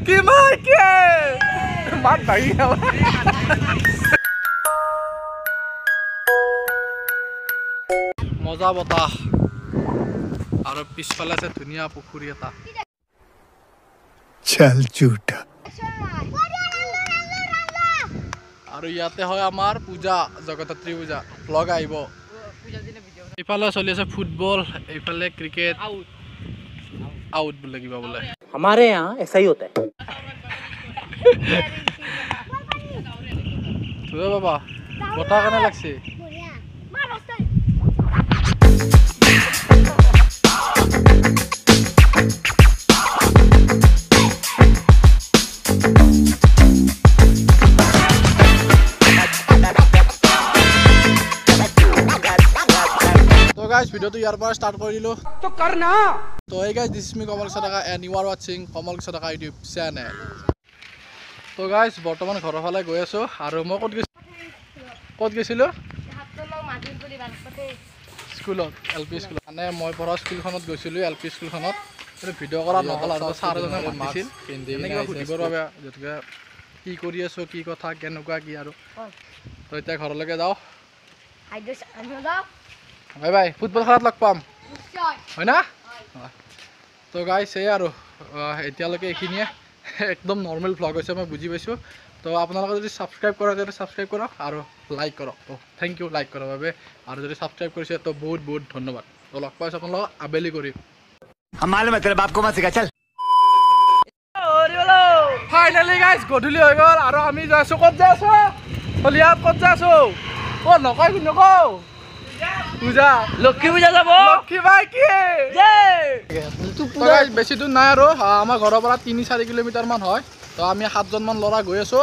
Lucky Michael! Mat bagi apa? Moza botah. Aru pispale ase dhuniya pukhuri eta. Chal jhuta. Aru yate hoy amar puja Jagatratri puja vlog aibo. Ifale choli ase football, ifale cricket. Out बोले की बोले हमारे यहाँ ऐसा ही होता है तो बाबा बता करने लगसे तो गाइस वीडियो तो यार पर स्टार्ट कर दिलो तो करना तो hey guys, this is me Kamal Sadaka and you are watching Kamal Sadaka YouTube channel. तो guys, বৰ্তমান ঘৰৰ ফালে গৈ আছো আৰু মই ক'ত গৈছিলো স্কুলত এলপি স্কুল মানে মই পঢ়া স্কুলখনত গৈছিলো এলপি স্কুলখনত ভিডিঅ' কৰা নহ'ল আৰু ছাৰজনে মাতিছিল এনেকৈ সুধিবৰ বাবে যেনেকৈ কি কৰি আছো কি কথা কেনেকুৱা কি আৰু তো এতিয়া ঘৰলৈকে যাওঁ বাই বাই ফুটবল খেলাত লগ পাম হয় না তো গাইছ এই আৰু এতিয়ালৈকে এইখিনিয়ে একদম নৰ্মেল ভ্লগ হৈছে মই বুজি পাইছোঁ তো আপোনালোকে যদি ছাবস্ক্ৰাইব কৰা যদি ছাবস্ক্ৰাইব কৰক আৰু লাইক কৰক তো থেংক ইউ লাইক কৰাৰ বাবে আৰু যদি ছাবস্ক্ৰাইব কৰিছে তো বহুত বহুত ধন্যবাদ তো লগ পাইছোঁ আপোনালোকক আবেলি কৰিম ফাইনেলি গাইছ গধূলি হৈ গ'ল আৰু আমি যাই আছোঁ ক'ত যাই আছোঁ হলিয়াত ক'ত যাই আছোঁ অ' নকয় কি নকওঁ পূজা লক্ষ্মী পূজা যাব লক্ষ্মী মাইকি বেছি দূৰ নাই আৰু আমাৰ ঘৰৰ পৰা ৩-৪ কিলোমিটাৰ মান হয় তো আমি 7জন মান ল'ৰা গৈ আছো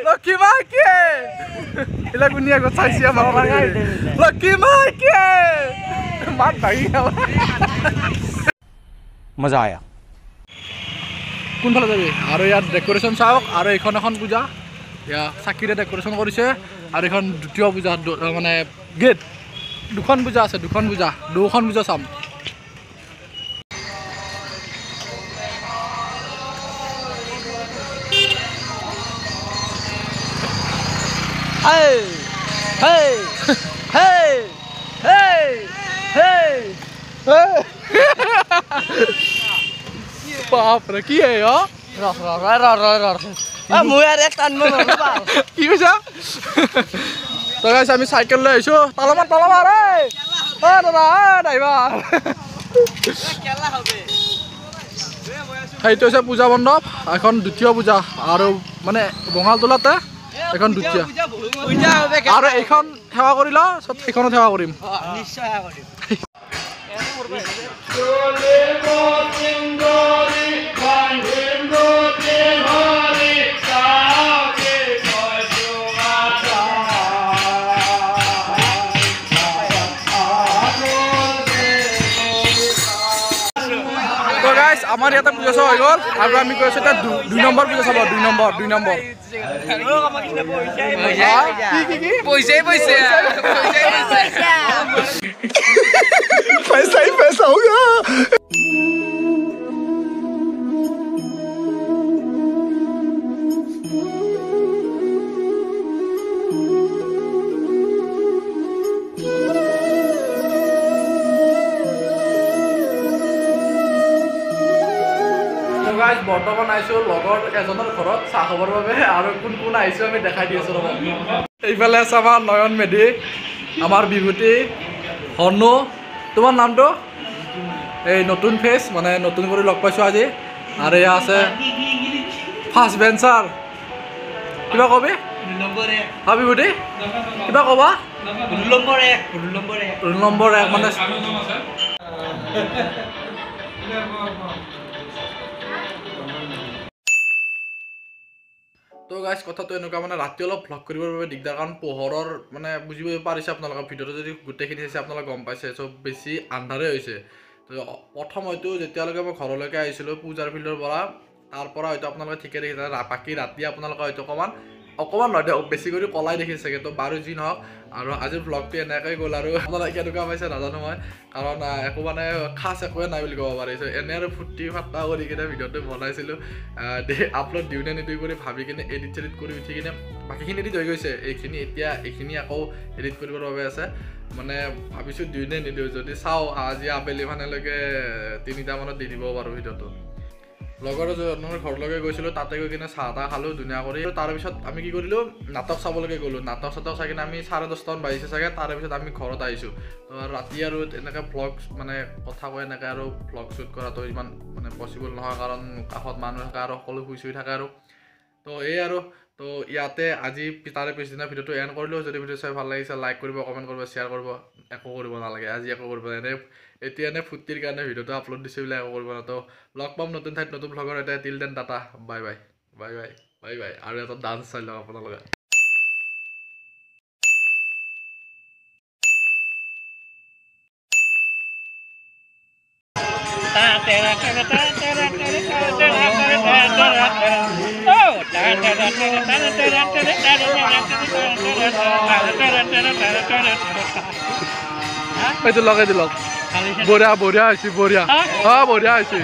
লক্ষ্মী মাইকি এইবিলাক শুনি আগত চাইছি আমাৰ লক্ষ্মী মাইকি মাত ভাগি मजा आया কোনফালে যাবি আৰু ইয়াত ডেক'ৰেশ্যন চাওক আৰু এইখন এখন পূজা ইয়া চাকিৰে ডেক'ৰেশ্যন কৰিছে আৰু এখন দ্বিতীয় পূজা মানে গেট দুখন পূজা আছে দুখন পূজা চাম বাপ রে কি হে কি কৈছা তো গাইছ আমি চাইকেল লৈ আহিছোঁ তালামাৰ দাদা ড্ৰাইভাৰ সেইটো হৈছে পূজা মণ্ডপ এখন দ্বিতীয় পূজা আৰু মানে বঙালতলাতে এখন দ্বিতীয় আৰু এইখন সেৱা কৰিলা সেইখনত সেৱা কৰিম আমাৰ ইয়াতে পূজা চাব হৈ গ'ল আৰু আমি গৈ আছোঁ এতিয়া 2 নম্বৰ পূজা চাব 2 নম্বৰ पैसा ही पैसा होगा বৰ্তমান আহিছোঁ লগৰ এজনৰ ঘৰত চাহ খাবৰ বাবে আৰু কোন আহিছোঁ আমি দেখাই দি আছোঁ ৰ'ব এইফালে আছে আমাৰ নয়ন মেধি আমাৰ বিভূতি হৰ্ণু তোমাৰ নামটো এই নতুন ফেচ মানে নতুন কৰি লগ পাইছোঁ আজি আৰু এয়া আছে ফাৰ্ষ্ট বেঞ্চাৰ কিবা কবি হা বিভূতি কিবা ক'বা ৰোল নম্বৰ 1 মানে তো গাইজ কথাটো এনেকুৱা মানে ৰাতি অলপ ভ্লগ কৰিবৰ বাবে দিগদাৰ কাৰণ পোহৰৰ মানে বুজিব পাৰিছে আপোনালোকৰ ভিডিঅ'টো যদি গোটেইখিনি চাইছে আপোনালোকে গম পাইছে চব বেছি আন্ধাৰে হৈছে তো প্ৰথম হয়তো যেতিয়ালৈকে মই ঘৰলৈকে আহিছিলোঁ পূজাৰ ফিল্ডৰ পৰা তাৰ পৰা হয়তো আপোনালোকে ঠিকে দেখিছে বাকী ৰাতি আপোনালোকে হয়তো অকণমান অকণমান নহয় দিয়ক বেছি কৰি কলাই দেখিছে চাগে তো বাৰু যি নহওক আৰু আজিৰ ভ্লগটো এনেকৈ গ'ল আৰু আপোনালোকে কেনেকুৱা পাইছে নাজানো মই কাৰণ একো মানে খাছ একোৱে নাই বুলি ক'ব পাৰিছোঁ এনে আৰু ফূৰ্তি ফাৰ্তা কৰি কিনে ভিডিঅ'টো বনাইছিলোঁ আপলোড দিওঁ নে নিদিওঁ কৰি ভাবি কিনে এডিট চেডিট কৰি উঠি কিনে বাকীখিনি এডিট হৈ গৈছে এইখিনি আকৌ এডিট কৰিবৰ বাবে আছে মানে ভাবিছোঁ দিওঁ নে নিদিওঁ যদি চাওঁ আজি আবেলি মানলৈকে 3টা মানত দি দিব পাৰোঁ ভিডিঅ'টো লগৰ এজনৰ ঘৰলৈকে গৈছিলোঁ তাতে গৈ কিনে চাহ তাহ খালোঁ ধুনীয়া কৰি তাৰপিছত আমি কি কৰিলোঁ নাটক চাবলৈকে গ'লোঁ নাটক চাই কিনে আমি 10:30 মান বাজিছে চাগে তাৰপিছত আমি ঘৰত আহিছোঁ ৰাতি আৰু এনেকৈ ভ্লগ মানে কথা কৈ এনেকৈ আৰু ভ্লগ শ্বুট কৰাটো ইমান মানে পচিবল নহয় কাৰণ কাষত মানুহ থাকে আৰু সকলো শুই থাকে আৰু তো এই আৰু তো ইয়াতে আজি তাৰে পিছদিনা ভিডিঅ'টো এণ্ড কৰিলোঁ যদি ভিডিঅ' চাই ভাল লাগিছে লাইক কৰিব কমেণ্ট কৰিব শ্বেয়াৰ কৰিব একো কৰিব নালাগে আজি একো কৰিব এতিয়া এনে ফূৰ্তিৰ কাৰণে ভিডিঅ'টো আপলোড দিছে বুলি একো কৰিব তো লগ পাম নতুন ঠাইত নতুন ভ্লগৰ এটা till then tata bye bye bye bye bye bye আৰু এটা ডান্স চাই লওক আপোনালোকে এইটো লগাই দিলক বঢ়িয়া হৈছে বঢ়িয়া বঢ়িয়া হৈছে